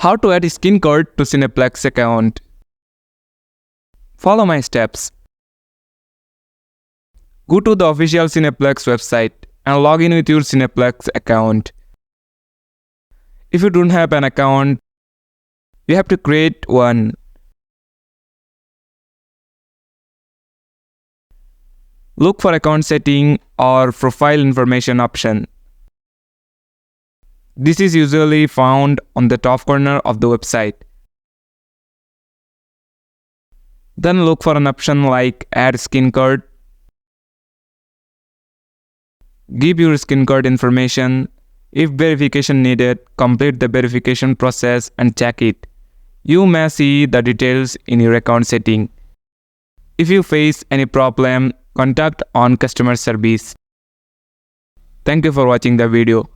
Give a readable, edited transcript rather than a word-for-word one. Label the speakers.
Speaker 1: How to add a skin card to Cineplex account. Follow my steps. Go to the official Cineplex website and log in with your Cineplex account. If you don't have an account, you have to create one. Look for account setting or profile information option. This is usually found on the top corner of the website. Then look for an option like Add Skin Card. Give your skin card information. If verification needed, complete the verification process and check it. You may see the details in your account setting. If you face any problem, contact on customer service. Thank you for watching the video.